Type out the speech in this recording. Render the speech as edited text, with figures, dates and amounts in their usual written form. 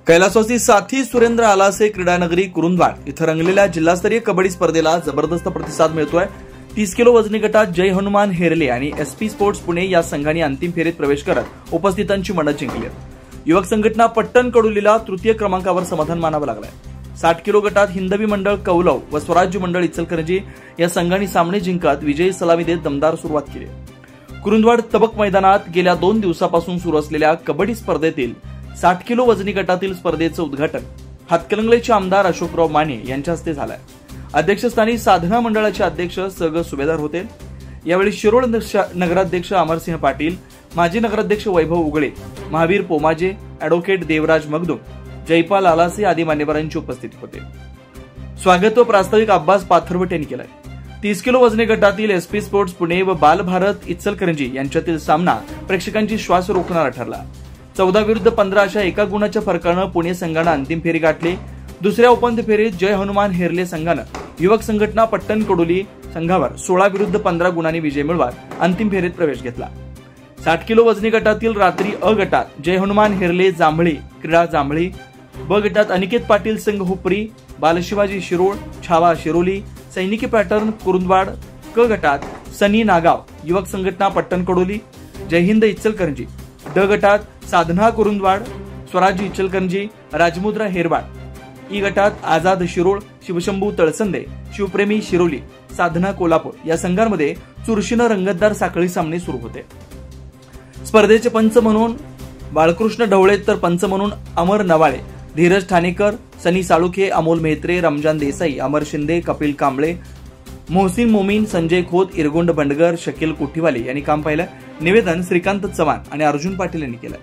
कैलासवासी साथी सुरेंद्र आलासे क्रीडानगरी कुरुंदवाड इथं रंगलेल्या जिल्हास्तरीय कबड्डी स्पर्धेला जबरदस्त प्रतिसाद मिळतोय। 30 किलो वजनी गटात जय हनुमान हेरले आणि एसपी स्पोर्ट्स पुणे या संघांनी अंतिम फेरीत प्रवेश करत उपस्थितांची मनं जिंकली। युवक संघटना पट्टण कडोलीला तृतीय क्रमांकावर समाधान मानावं लागलंय। 60 किलो गटात हिंदवी मंडळ कौलव व स्वराज्य मंडळ इचलकरंजी या संघांनी सामने जिंकत विजयी सलामी देत दमदार सुरुवात केली। कुरुंदवाड तबक मैदानात गेल्या 2 दिवसापासून सुरू असलेल्या कबड्डी स्पर्धेतील 60 किलो वजनी गटातील स्पर्धेचं उद्घाटन हातकणंगलेचे आमदार अशोकराव माने यांच्या हस्ते झालंय। अध्यक्षस्थानी साधना मंडळाचे अध्यक्ष सग सुभेदार होते। यावेळी शिरोळ नगराध्यक्ष अमरसिंह पाटील, माजी नगराध्यक्ष वैभव उगळे, महावीर पोमाजे, ॲडव्होकेट देवराज मगदूम, जयपाल आलासे आदी मान्यवरांची उपस्थिती होते। स्वागत व प्रास्ताविक अब्बास पाथरवट यांनी केलंय। 30 किलो वजनी गटातील एसपी स्पोर्ट्स पुणे व बाल भारत इचलकरंजी यांच्यातील सामना प्रेक्षकांची श्वास रोखणारा ठरला। 14 विरुद्ध 15 अशा एका गुणाच्या फरकानं पुणे संघानं अंतिम फेरी गाठली। दुसऱ्या उपांत्य फेरीत जय हनुमान हेरले संघानं युवक संघटना पट्टण कडोली संघावर 16 विरुद्ध 15 गुणांनी विजय मिळवत अंतिम फेरीत प्रवेश घेतला। 60 किलो वजनी गटातील रात्री अ गटात जय हनुमान हेरले जांभळी क्रीडा जांभळी, ब गटात अनिकेत पाटील संघ हुपरी, बालशिवाजी शिरोळ छावा शिरोली, सैनिकी पॅटर्न कुरुंदवाड, क गटात सनी नागाव युवक संघटना पट्टण कडोली, जय हिंद इचलकरंजी, ड गटात साधना कुरुंदवाड, स्वराज्य इचलकरंजी, राजमुद्रा हेरवाड, ई गटात आझाद शिरोळ, शिवशंभू तळसंदे, शिवप्रेमी शिरोली, साधना कोल्हापूर या संघांमध्ये चुरशीनं रंगतदार साखळी सामने सुरू होते। स्पर्धेचे पंच म्हणून बाळकृष्ण ढवळे तर पंच म्हणून अमर नवाळे, धीरज ठाणेकर, सनी साळुखे, अमोल मेहत्रे, रमजान देसाई, अमर शिंदे, कपिल कांबळे, मोहसिन मोमीन, संजय खोत, इरगोंड बंडगर, शकील कोठीवाले यांनी काम पाहिलं। निवेदन श्रीकांत चव्हाण आणि अर्जुन पाटील यांनी केलं।